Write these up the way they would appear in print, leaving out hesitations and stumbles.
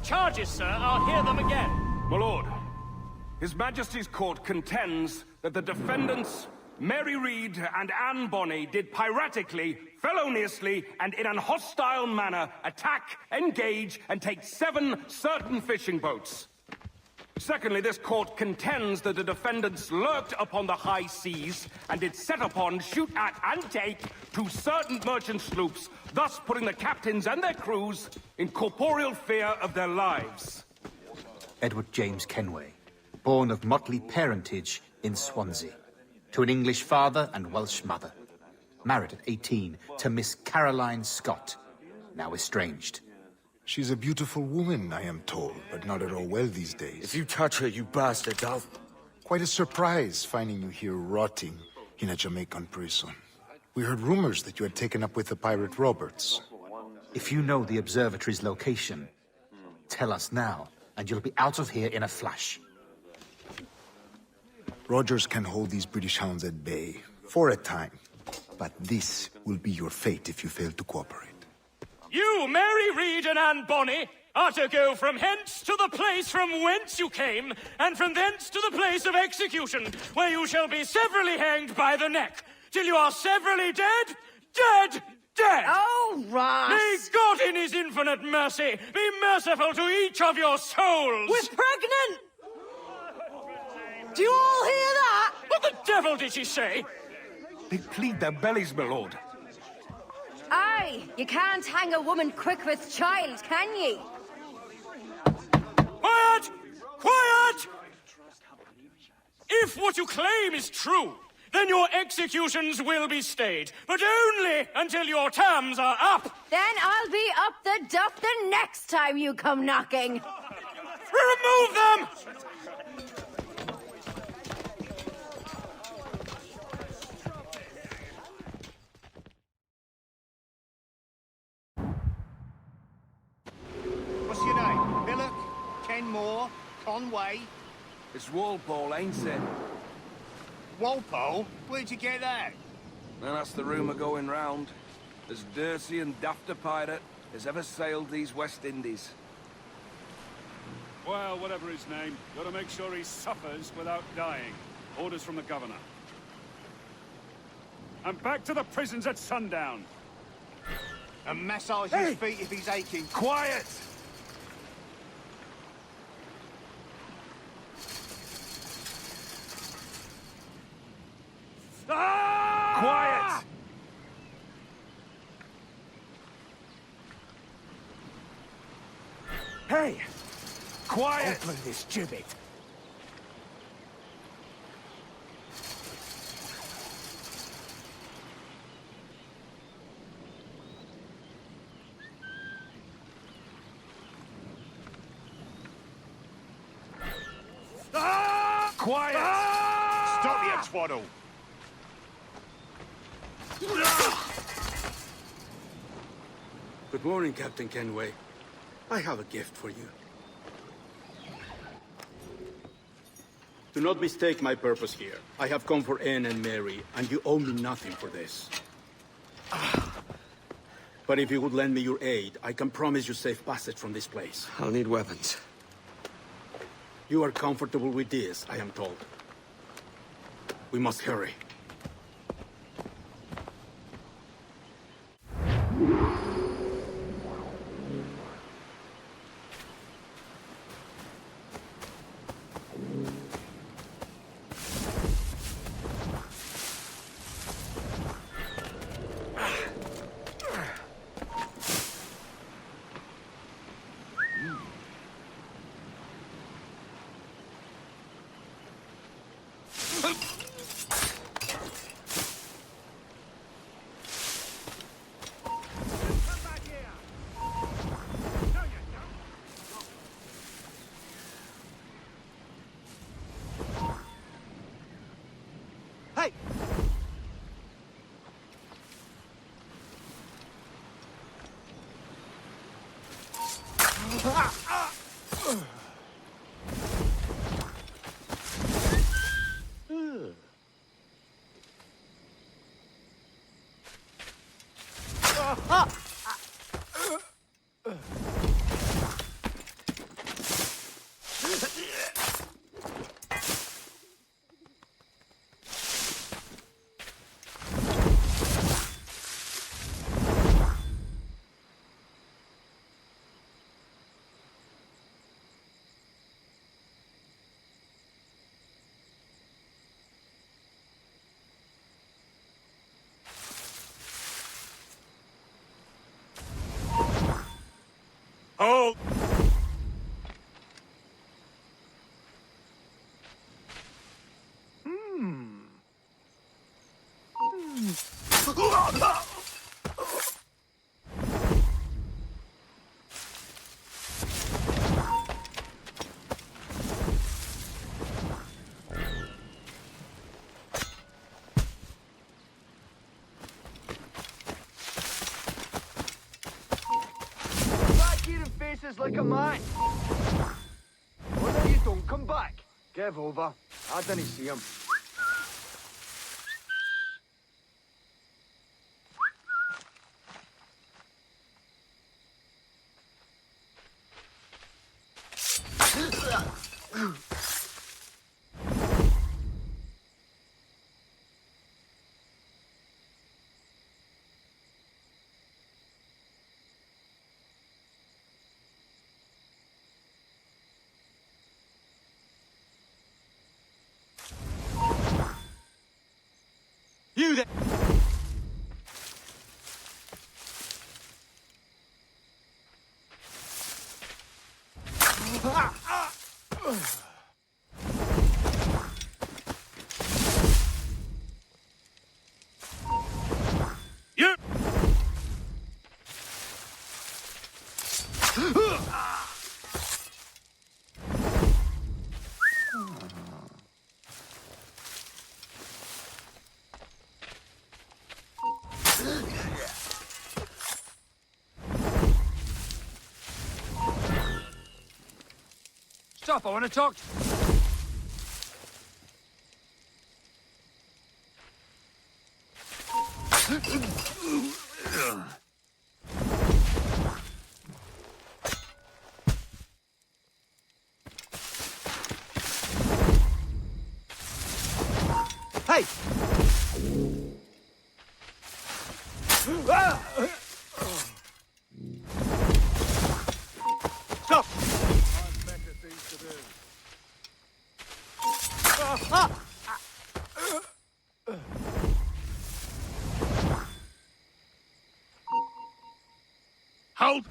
charges, sir? I'll hear them again. My lord, His Majesty's court contends that the defendants, Mary Read and Anne Bonny, did piratically, feloniously, and in an hostile manner attack, engage, and take 7 certain fishing boats. Secondly, this court contends that the defendants lurked upon the high seas and did set upon, shoot at, and take 2 certain merchant sloops, thus putting the captains and their crews in corporeal fear of their lives. Edward James Kenway, born of motley parentage in Swansea, to an English father and Welsh mother. Married at 18 to Miss Caroline Scott, now estranged. She's a beautiful woman, I am told, but not at all well these days. If you touch her, you bastard, I'll... Quite a surprise finding you here rotting in a Jamaican prison. We heard rumors that you had taken up with the pirate Roberts. If you know the observatory's location, tell us now, and you'll be out of here in a flash. Rogers can hold these British hounds at bay, for a time. But this will be your fate if you fail to cooperate. You, Mary Read and Anne Bonny, are to go from hence to the place from whence you came, and from thence to the place of execution, where you shall be severally hanged by the neck, till you are severally dead, dead, dead! Oh, Ross! May God in his infinite mercy be merciful to each of your souls! We're pregnant! Do you all hear that? What the devil did she say? They plead their bellies, my lord. Aye, you can't hang a woman quick with child, can ye? Quiet! Quiet! If what you claim is true, then your executions will be stayed, but only until your terms are up. Then I'll be up the duff the next time you come knocking. Remove them! What's your name? Billock? Kenmore? Conway? It's Walpole, ain't it? Walpole? Where'd you get that? And that's the rumour going round. As dirty and daft a pirate as ever sailed these West Indies. Well, whatever his name, gotta make sure he suffers without dying. Orders from the governor. And back to the prisons at sundown. And massage his feet if he's aching. Quiet! Ah! Quiet! Hey! Quiet! Open this gibbet. Quiet! Stop your twaddle. Good morning, Captain Kenway. I have a gift for you. Do not mistake my purpose here. I have come for Anne and Mary, and you owe me nothing for this. But if you would lend me your aid, I can promise you safe passage from this place. I'll need weapons. You are comfortable with this, I am told. We must hurry. Hey! go! Back here and faces like a man. Oh no, you don't come back. Give over. I didn't see him. You there! You! Stop, I want to talk to you. Hey! Stop! Hold!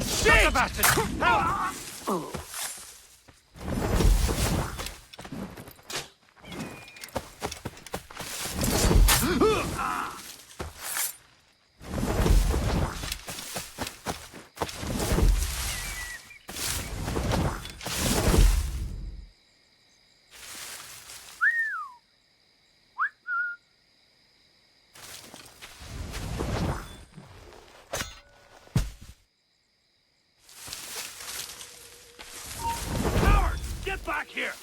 Shit! Bastard! Get back here!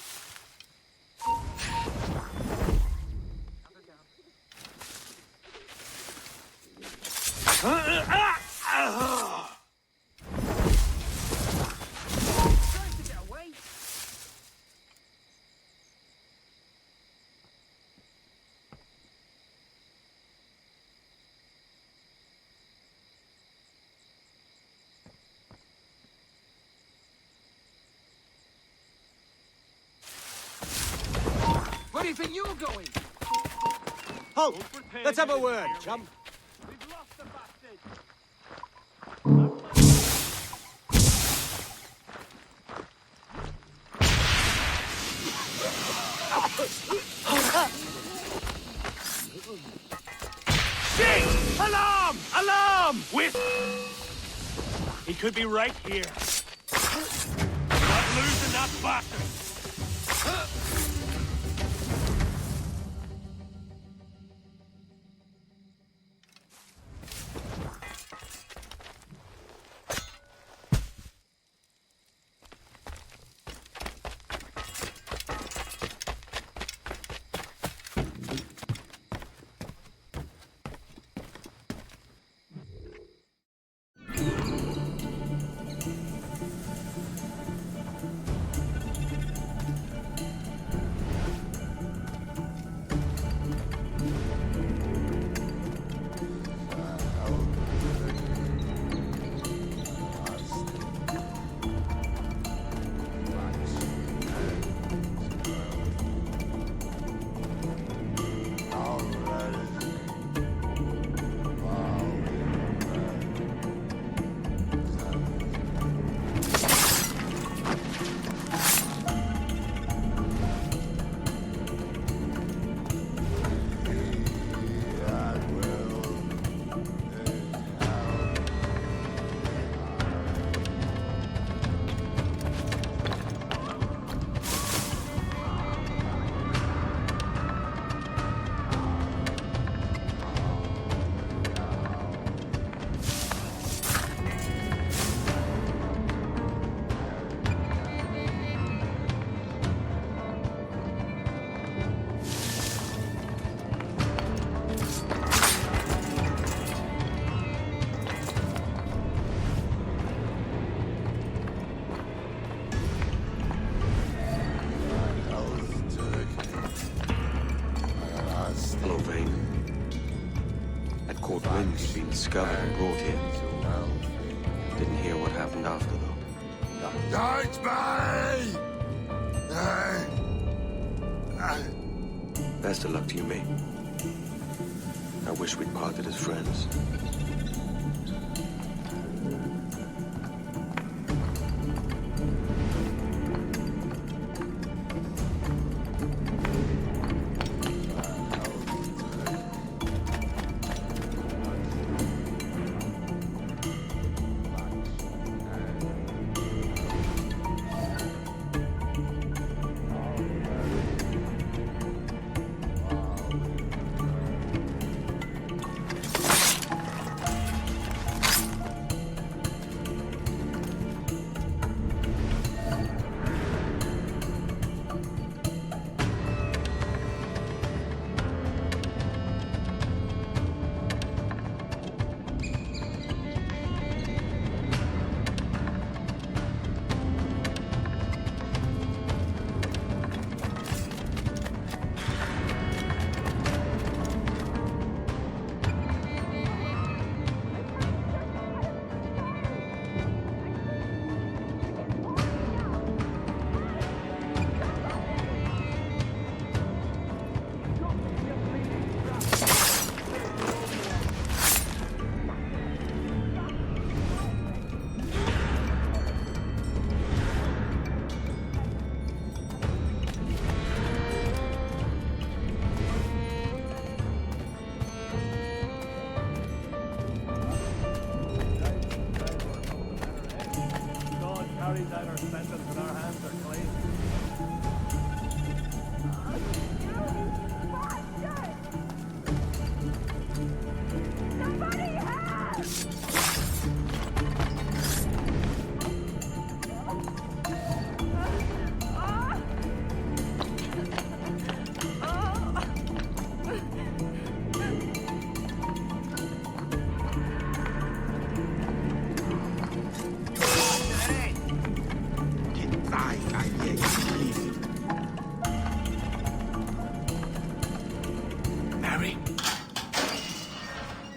Trying to get away. Where do you think you're going? Halt! Let's have a word, chum. We've lost the bastard. Shit! Alarm! Alarm! With... He could be right here. Not losing that bastard. Hello, Vane. That court wind's been discovered and brought here. Didn't hear what happened after, though. Best of luck to you, mate. I wish we'd parted as friends.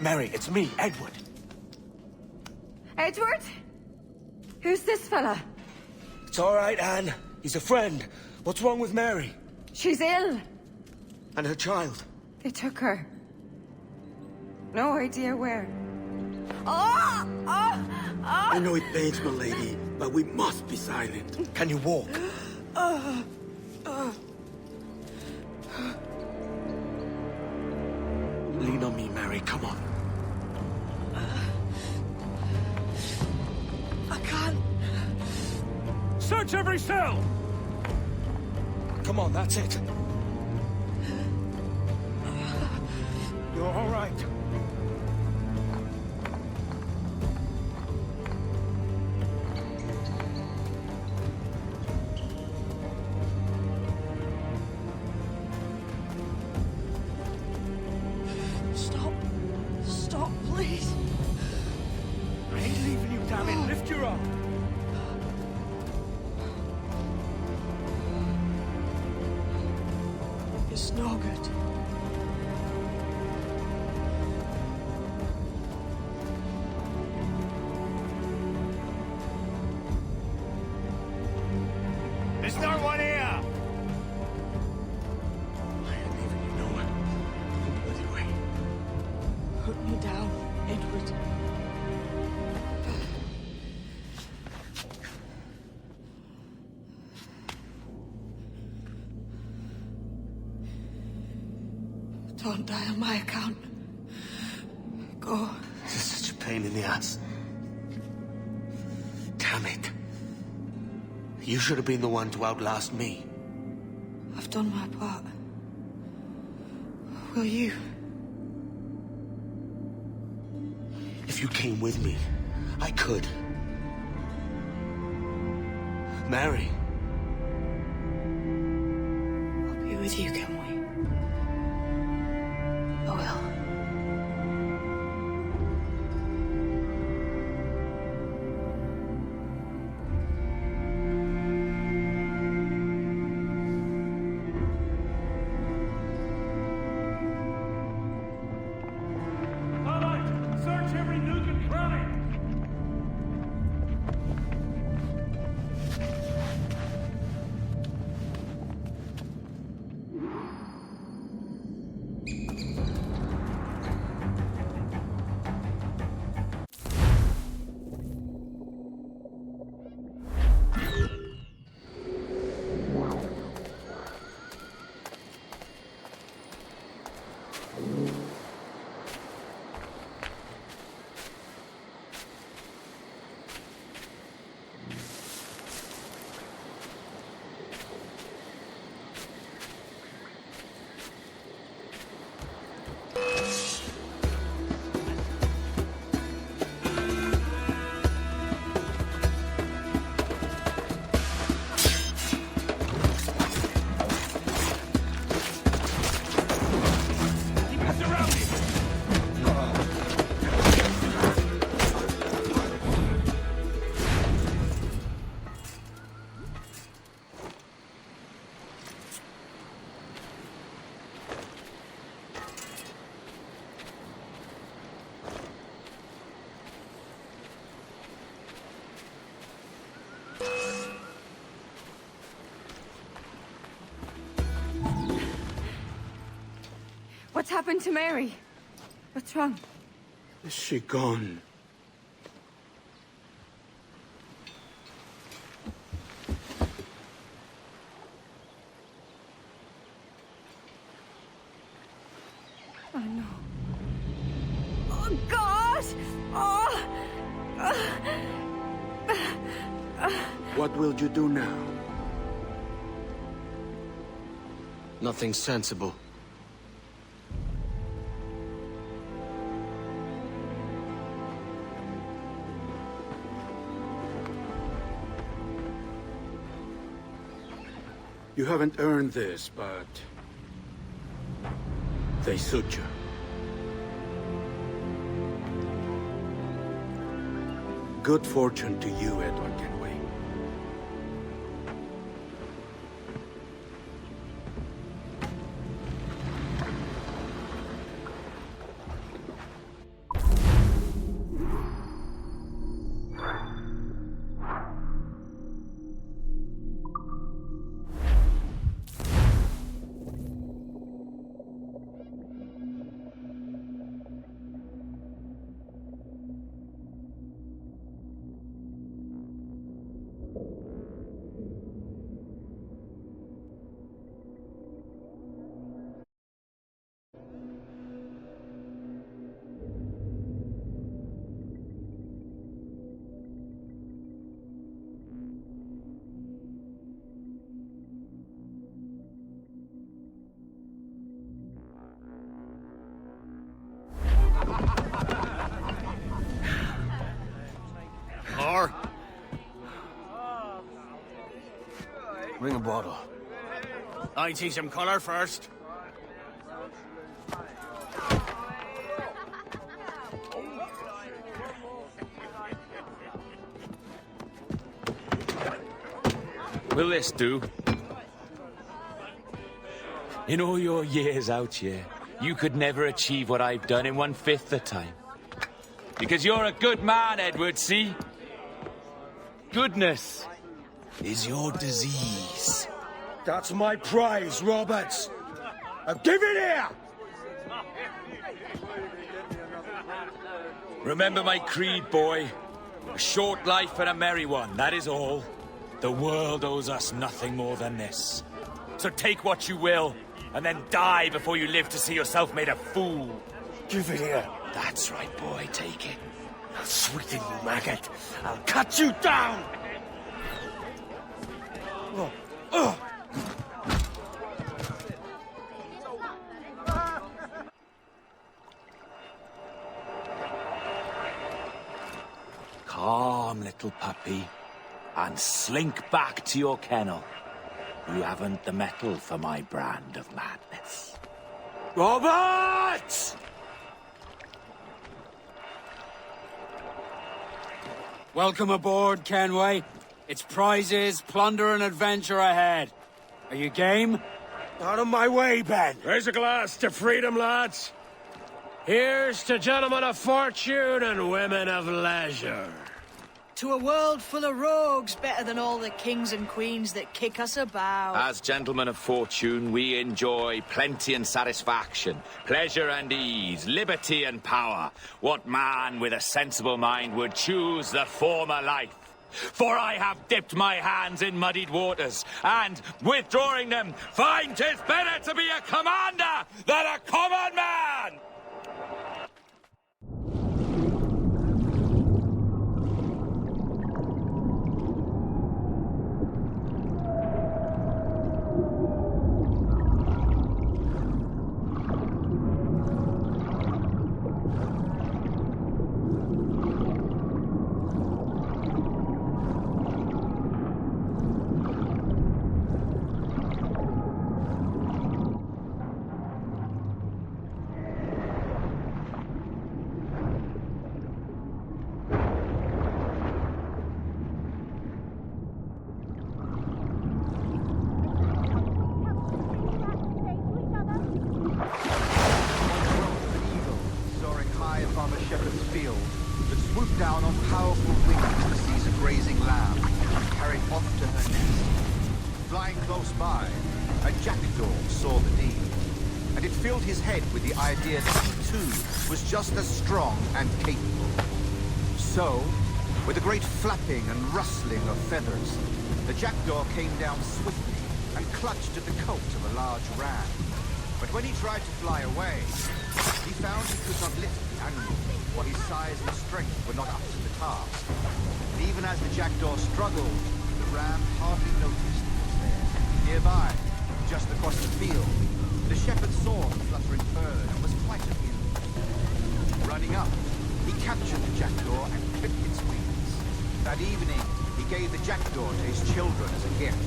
Mary, it's me, Edward. Edward? Who's this fella? It's all right, Anne. He's a friend. What's wrong with Mary? She's ill. And her child? They took her. No idea where. Oh! Oh! Oh! I know it pains my lady, but we must be silent. Can you walk? Lean on me, Mary. Come on. I can't. Search every cell! Come on, that's it. You're all right. Stop, please. I ain't leaving you, damn it. Lift your arm. It's no good. Is there one here? I ain't leaving you nowhere. No bloody way. Put me down, Edward. Don't die on my account. Go. This is such a pain in the ass. Damn it. You should have been the one to outlast me. I've done my part. Will you? If you came with me, I could. Mary. I'll be with you, Kenway. I will. What's happened to Mary? What's wrong? Is she gone? Oh, no. Oh, God! Oh! What will you do now? Nothing sensible. You haven't earned this, but they suit you. Good fortune to you, Edward Kenway. More? Bring a bottle. I see some colour first. Will this do? In all your years out here, you could never achieve what I've done in 1/5 the time. Because you're a good man, Edward, see? Goodness is your disease. That's my prize, Roberts. Now give it here! Remember my creed, boy. A short life and a merry one, that is all. The world owes us nothing more than this. So take what you will, and then die before you live to see yourself made a fool. Give it here. That's right, boy, take it. I'll sweeten you, maggot. I'll cut you down! Calm, little puppy, and slink back to your kennel. You haven't the mettle for my brand of madness. Roberts! Welcome aboard, Kenway. It's prizes, plunder, and adventure ahead. Are you game? Out of my way, Ben. Raise a glass to freedom, lads. Here's to gentlemen of fortune and women of leisure. To a world full of rogues, better than all the kings and queens that kick us about. As gentlemen of fortune, we enjoy plenty and satisfaction, pleasure and ease, liberty and power. What man with a sensible mind would choose the former life? For I have dipped my hands in muddied waters, and, withdrawing them, find 'tis better to be a commander than a common man! Down on powerful wings to seize a grazing lamb and carry it off to her nest. Flying close by, a jackdaw saw the deed, and it filled his head with the idea that he too was just as strong and capable. So, with a great flapping and rustling of feathers, the jackdaw came down swiftly and clutched at the coat of a large ram. But when he tried to fly away, he found he could not lift the animal, for his size and strength were not up to the task. And even as the jackdaw struggled, the ram hardly noticed he was there. Nearby, just across the field, the shepherd saw the fluttering bird and was quite amused. Running up, he captured the jackdaw and clipped its wings. That evening, he gave the jackdaw to his children as a gift.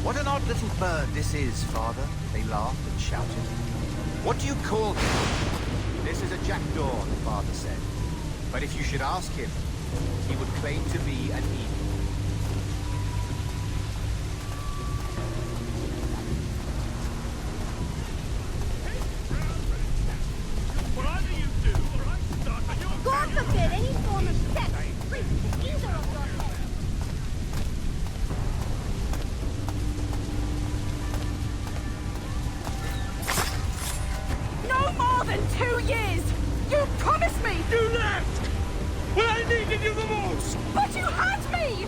"What an odd little bird this is, father," they laughed and shouted. "What do you call him?" "This is a jackdaw," the father said. "But if you should ask him, he would claim to be an eagle." God forbid any form of sex reaches either of your heads. No more than 2 years! You promised me! You left! When I needed you the most! But you had me!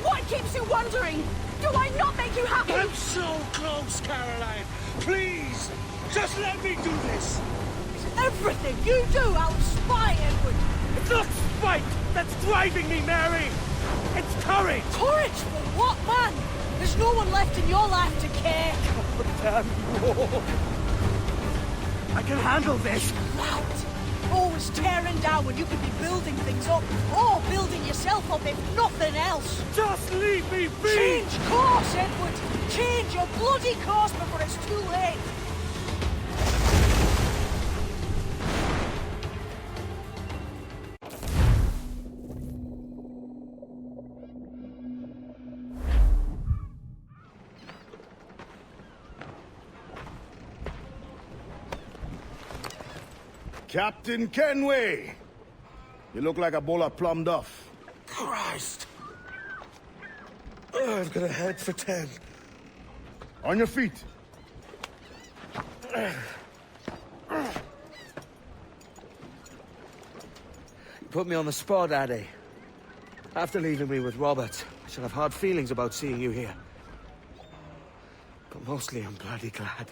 What keeps you wondering? Do I not make you happy? I'm so close, Caroline! Please! Just let me do this! Everything you do, I'll spy, Edward! It's not spite that's driving me, Mary! It's courage! Courage for what, man? There's no one left in your life to care. Oh, damn you all! I can handle this! Loud! Always tearing down when you could be building things up, or building yourself up if nothing else. Just leave me be! Change course, Edward! Change your bloody course before it's too late! Captain Kenway! You look like a bowl of plum duff. Christ! I've got a head for 10. On your feet. You put me on the spot, Addy. After leaving me with Robert, I shall have hard feelings about seeing you here. But mostly I'm bloody glad.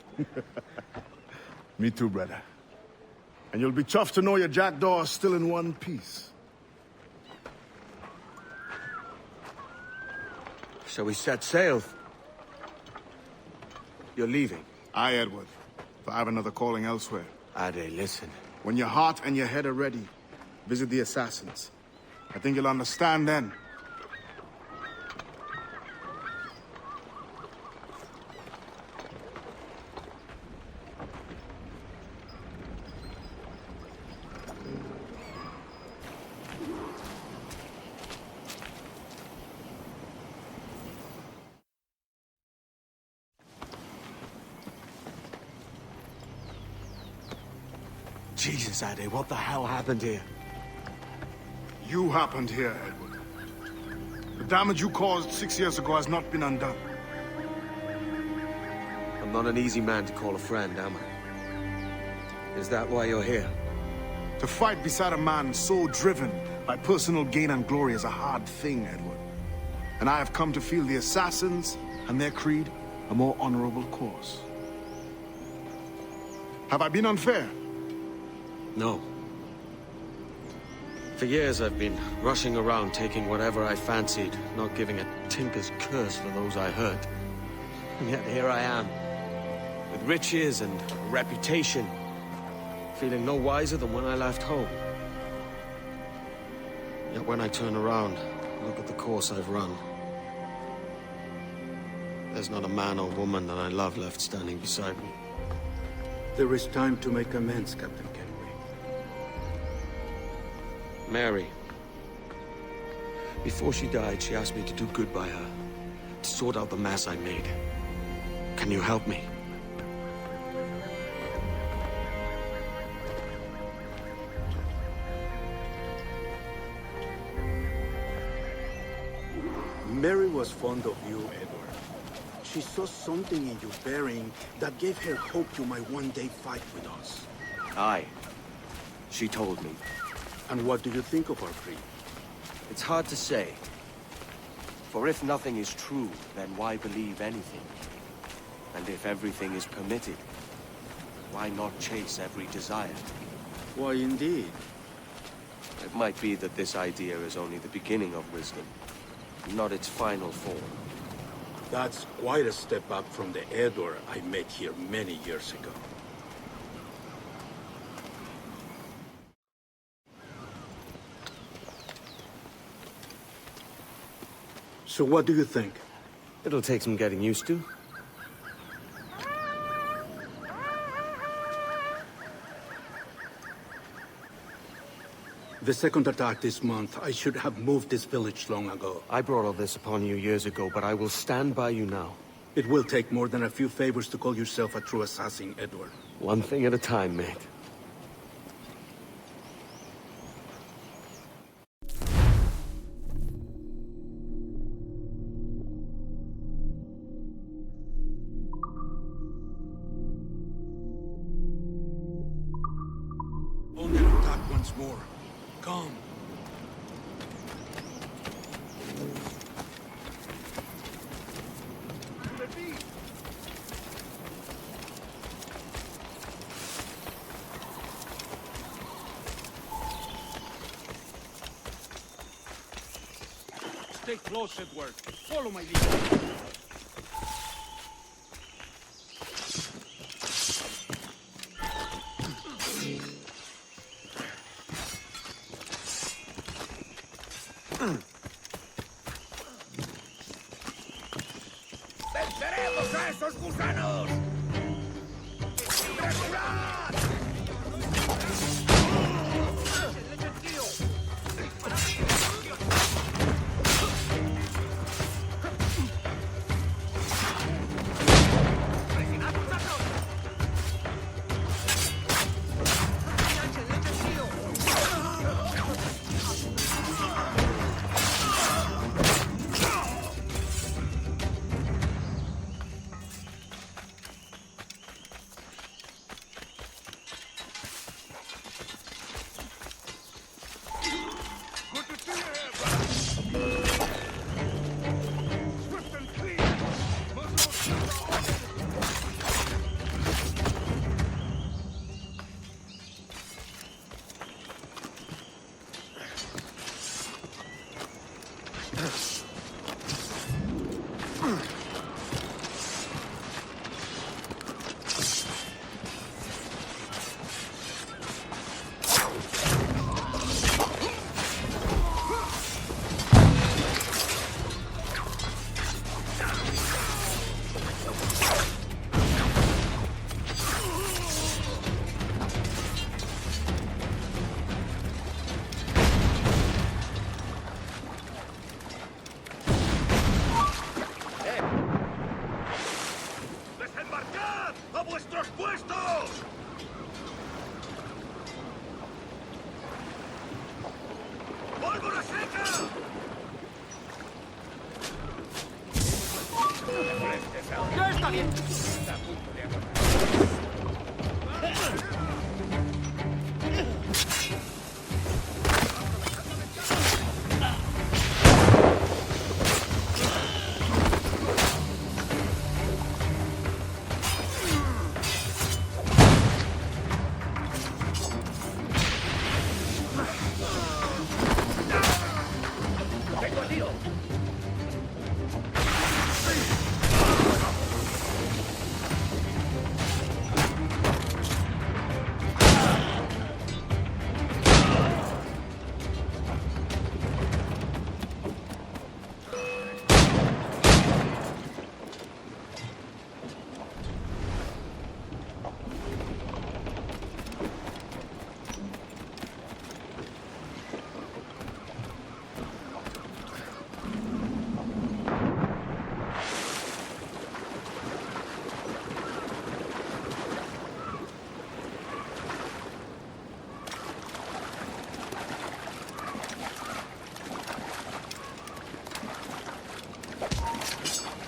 Me too, brother. And you'll be chuffed to know your jackdaw is still in one piece. Shall we set sail? You're leaving? Aye, Edward. But I have another calling elsewhere. Ade, listen. When your heart and your head are ready, visit the assassins. I think you'll understand then. Jesus, Ade, what the hell happened here? You happened here, Edward. The damage you caused 6 years ago has not been undone. I'm not an easy man to call a friend, am I? Is that why you're here? To fight beside a man so driven by personal gain and glory is a hard thing, Edward. And I have come to feel the assassins and their creed a more honorable course. Have I been unfair? No. For years I've been rushing around taking whatever I fancied, not giving a tinker's curse for those I hurt. And yet here I am, with riches and a reputation, feeling no wiser than when I left home. Yet when I turn around, look at the course I've run. There's not a man or woman that I love left standing beside me. There is time to make amends, Captain Kenway. Mary. Before she died, she asked me to do good by her, to sort out the mess I made. Can you help me? Mary was fond of you, Edward. She saw something in your bearing that gave her hope you might one day fight with us. Aye. She told me. And what do you think of our creed? It's hard to say. For if nothing is true, then why believe anything? And if everything is permitted, why not chase every desire? Why, indeed. It might be that this idea is only the beginning of wisdom, not its final form. That's quite a step up from the Edward I met here many years ago. So what do you think? It'll take some getting used to. The second attack this month, I should have moved this village long ago. I brought all this upon you years ago, but I will stand by you now. It will take more than a few favors to call yourself a true assassin, Edward. One thing at a time, mate. Only an attack once more. Come. Stay close, Edward. Follow my lead. ¡Venceremos a esos gusanos! ¡Reculad!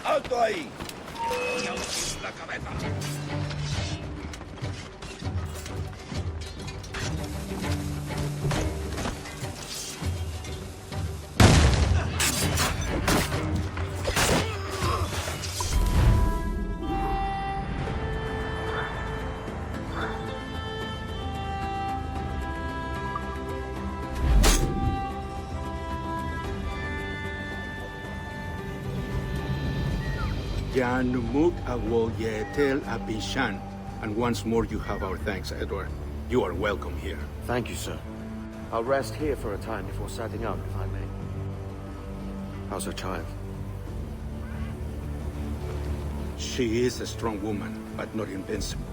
¡Alto ahí! Jan Numuk Awo Yetel Abishan. And once more you have our thanks, Edward. You are welcome here. Thank you, sir. I'll rest here for a time before setting out, if I may. How's her child? She is a strong woman, but not invincible.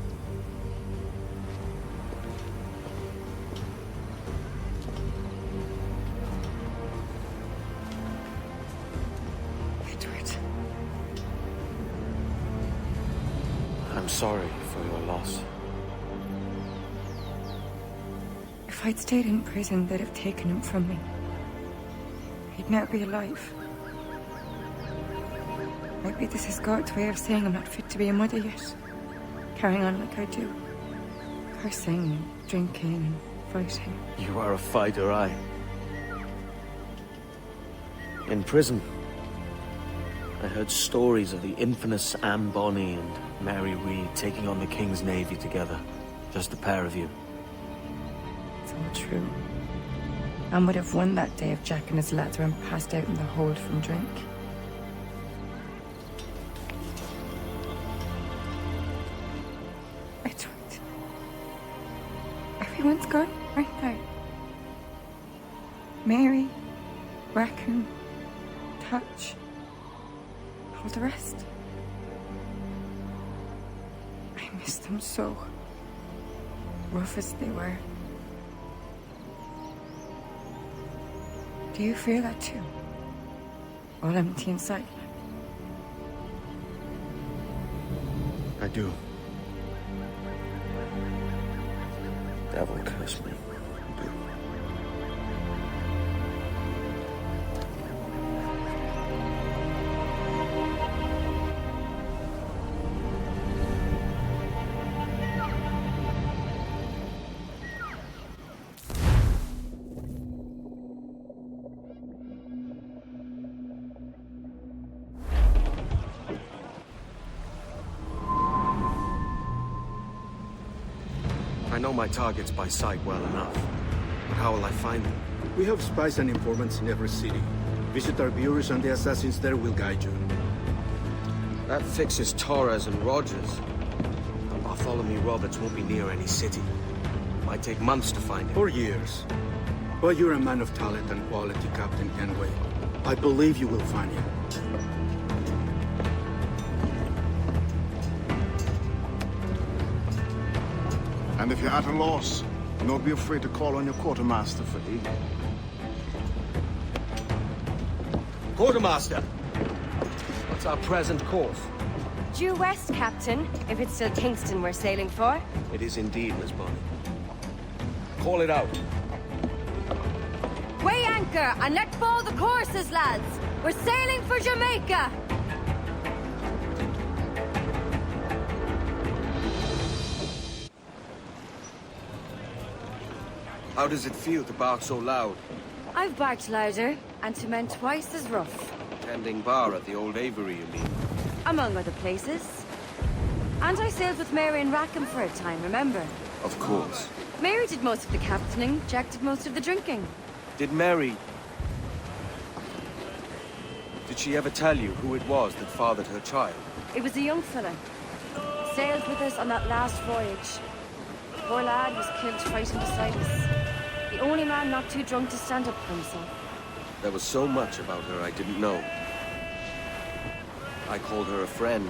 Edward. I'm sorry for your loss. If I'd stayed in prison, they'd have taken him from me. He'd now be alive. Maybe this is God's way of saying I'm not fit to be a mother yet. Carrying on like I do. Cursing and drinking and fighting. You are a fighter, aye. In prison, I heard stories of the infamous Anne Bonny and Mary Read taking on the King's Navy together. Just the pair of you. It's all true. Anne would have won that day if Jack and his lads weren't passed out in the hold from drink. Edward. Everyone's gone, aren't they? Mary, Raccoon, Touch, all the rest. I miss them so. Rough as they were. Do you feel that too? All empty inside? I do. Devil curse me. I do. I know my targets by sight well enough. But how will I find them? We have spies and informants in every city. Visit our bureaus and the assassins there will guide you. That fixes Torres and Rogers. But Bartholomew Roberts won't be near any city. Might take months to find him. Or years. But you're a man of talent and quality, Captain Kenway. I believe you will find him. And if you're at a loss, do not be afraid to call on your quartermaster for aid. Quartermaster! What's our present course? Due west, Captain, if it's still Kingston we're sailing for. It is indeed, Miss Bonny. Call it out. Weigh anchor and let fall the courses, lads. We're sailing for Jamaica. How does it feel to bark so loud? I've barked louder, and to men twice as rough. Tending bar at the old Aviary, you mean? Among other places. And I sailed with Mary and Rackham for a time, remember? Of course. Mary did most of the captaining, Jack did most of the drinking. Did Mary... Did she ever tell you who it was that fathered her child? It was a young fella. Sailed with us on that last voyage. The poor lad was killed fighting beside us. The only man not too drunk to stand up for himself. There was so much about her I didn't know. I called her a friend.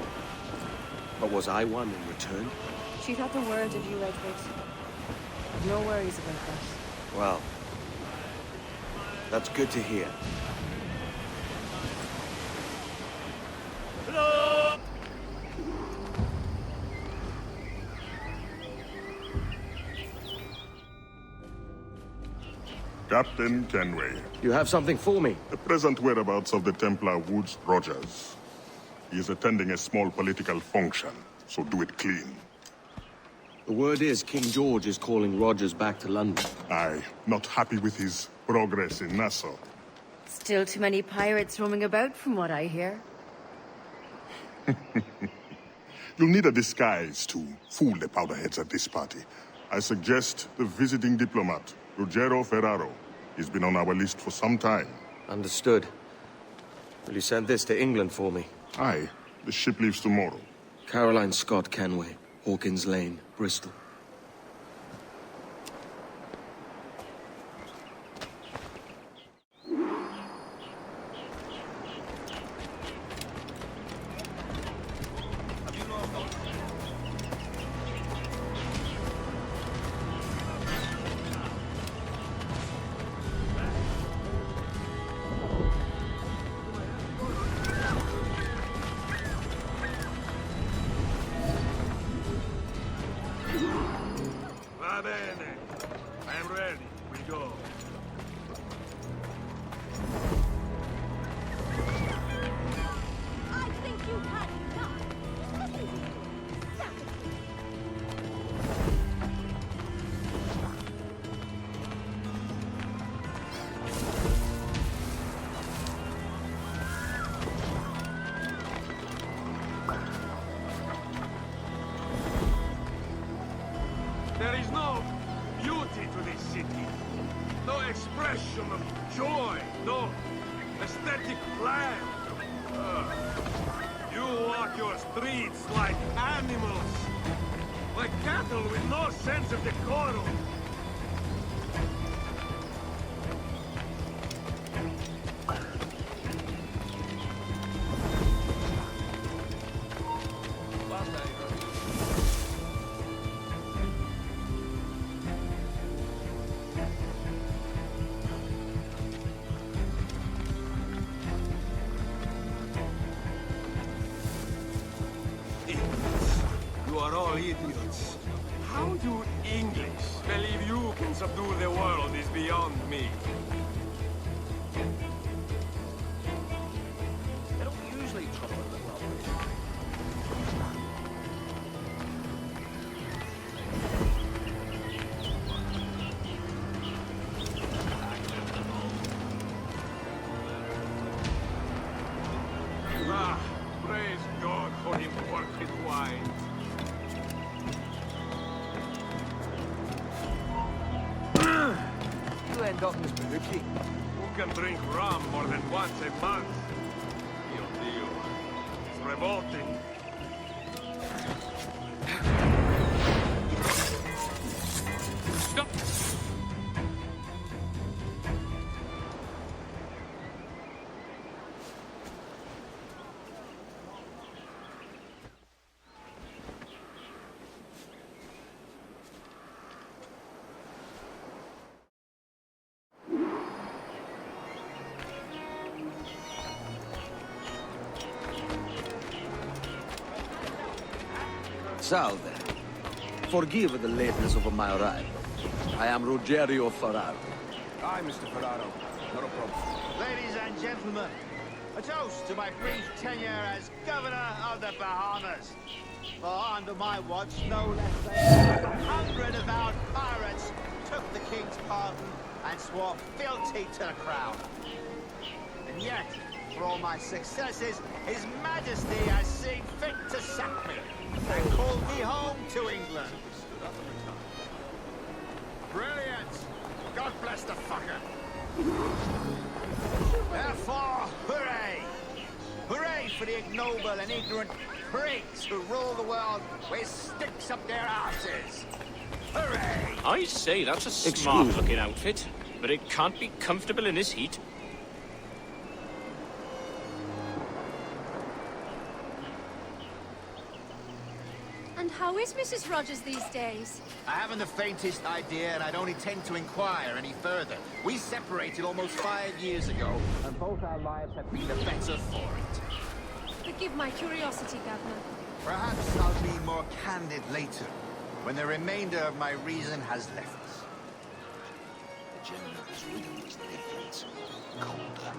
But was I one in return? She thought the world of you, Edward. No worries about that. Well, that's good to hear. Captain Kenway. You have something for me? The present whereabouts of the Templar Woods Rogers. He is attending a small political function, so do it clean. The word is King George is calling Rogers back to London. Aye, not happy with his progress in Nassau. Still too many pirates roaming about, from what I hear. You'll need a disguise to fool the powderheads at this party. I suggest the visiting diplomat, Ruggiero Ferraro. He's been on our list for some time. Understood. Will you send this to England for me? Aye. The ship leaves tomorrow. Caroline Scott Kenway, Hawkins Lane, Bristol. Va bene. I am ready. We go. I think you've had enough. There is no beauty to this city. No expression of joy. No aesthetic plan. You walk your streets like animals. Like cattle with no sense of decorum. You are all idiots. How do English believe you can subdue the world is beyond me. They don't usually trouble the public. Ah, praise God for imported wine. You end up Mr. Hookie. Who can drink rum more than once a month? Mio Dio. It's revolting. Stop! Salve. Forgive the lateness of my arrival. I am Rogerio Ferraro. Hi, Mr. Ferraro. Not a problem. Ladies and gentlemen, a toast to my brief tenure as Governor of the Bahamas. For under my watch, no less than 100 avowed pirates took the king's pardon and swore fealty to the crown. And yet, for all my successes, His Majesty has seen fit to sack me and called me home to England. Brilliant! God bless the fucker! Therefore, hooray! Hooray for the ignoble and ignorant prigs who rule the world with sticks up their asses! Hooray! I say, that's a smart-looking outfit, but it can't be comfortable in this heat. And how is Mrs. Rogers these days? I haven't the faintest idea, and I don't intend to inquire any further. We separated almost 5 years ago, and both our lives have been the better for it. Forgive my curiosity, Governor. Perhaps I'll be more candid later, when the remainder of my reason has left us. The general is rid of his negligence. Colder.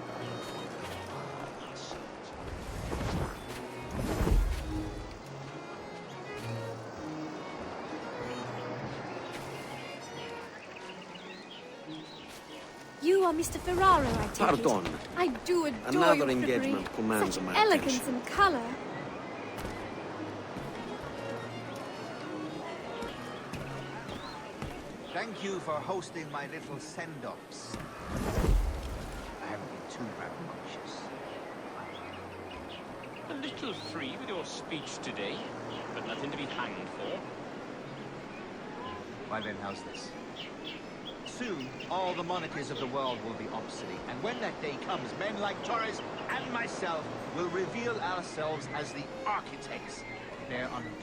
You are Mr. Ferraro, I take Pardon. it. I do adore Another your engagement frippery. commands Such my elegance attention. and color. Thank you for hosting my little send-offs. I haven't been too rambunctious. little free with your speech today, but nothing to be hanged for. Why then, how's this? Soon, all the monarchies of the world will be obsolete, and when that day comes, men like Torres and myself will reveal ourselves as the architects of their undoing.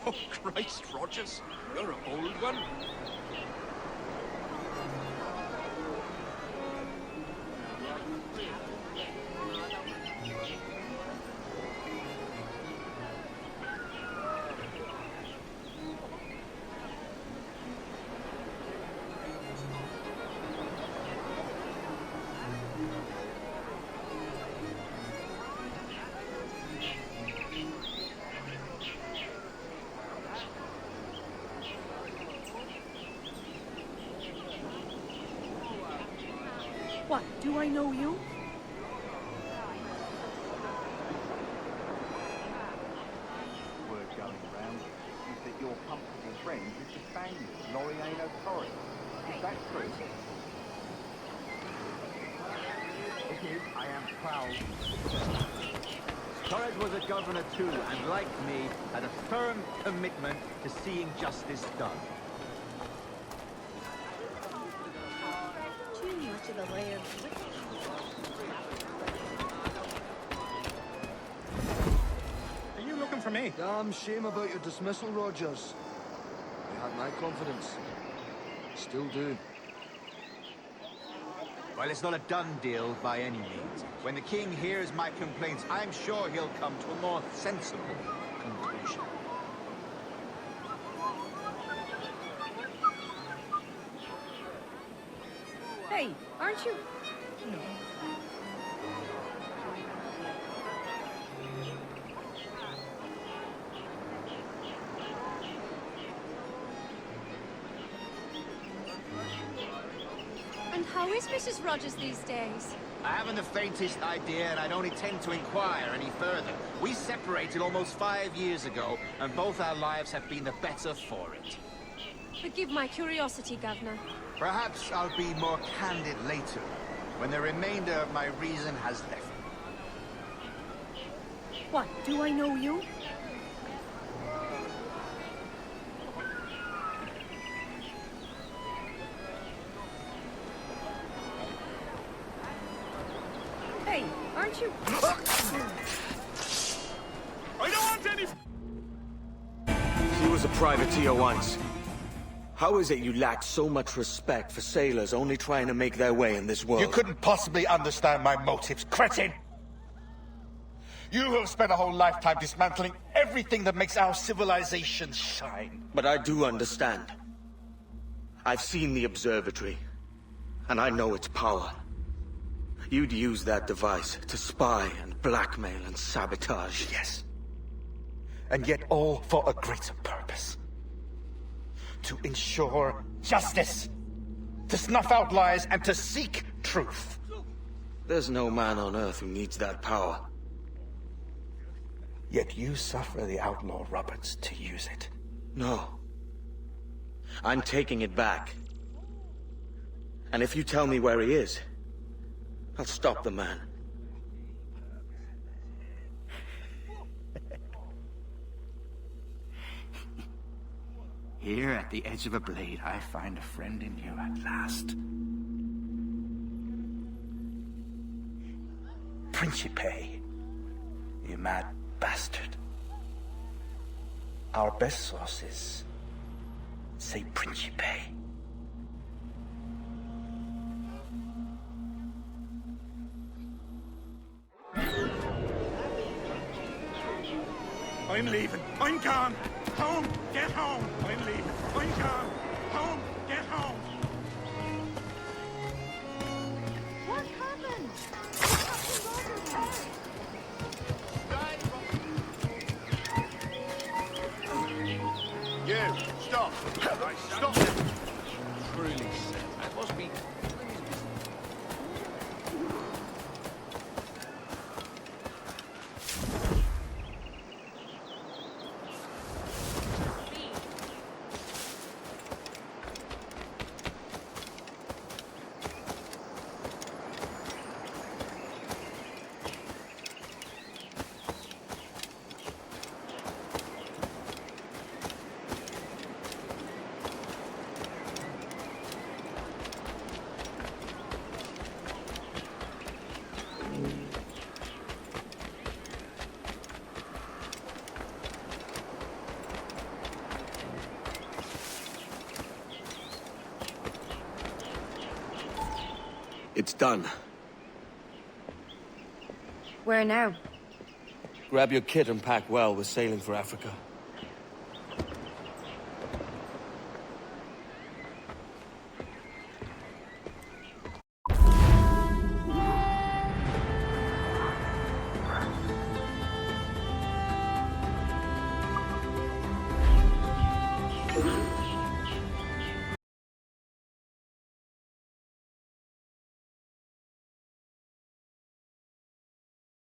Oh, Christ, Rogers. You're a bold one. What, do I know you? Word going round is that your comfortable friend is the Spaniard, Laureano Torres. Is that true? It is. I am proud. Torres was a governor too, and like me, had a firm commitment to seeing justice done. Too much of the way of... Are you looking for me? Damn shame about your dismissal, Rogers. You had my confidence. Still do. Well, it's not a done deal by any means. When the king hears my complaints, I'm sure he'll come to a more sensible conclusion. Hey, aren't you? No. And how is Mrs. Rogers these days? I haven't the faintest idea, and I don't intend to inquire any further. We separated almost 5 years ago, and both our lives have been the better for it. Forgive my curiosity, Governor. Perhaps I'll be more candid later, when the remainder of my reason has left me. What, do I know you? Hey, aren't you? I don't want any... He was a privateer once. How is it you lack so much respect for sailors only trying to make their way in this world? You couldn't possibly understand my motives, cretin! You who have spent a whole lifetime dismantling everything that makes our civilization shine. But I do understand. I've seen the observatory, and I know its power. You'd use that device to spy and blackmail and sabotage. Yes. And yet all for a greater purpose. To ensure justice. To snuff out lies and to seek truth. There's no man on Earth who needs that power. Yet you suffer the outlaw Roberts to use it. No. I'm taking it back. And if you tell me where he is, I'll stop the man. Here at the edge of a blade, I find a friend in you at last. Principe, you mad bastard. Our best sources say Principe. I'm leaving. I'm gone. Home. Get home. I'm leaving. I'm gone. Home. Get home. What happened? You. Stop. Stop. Truly sick. That must be... It's done. Where now? Grab your kit and pack well. We're sailing for Africa.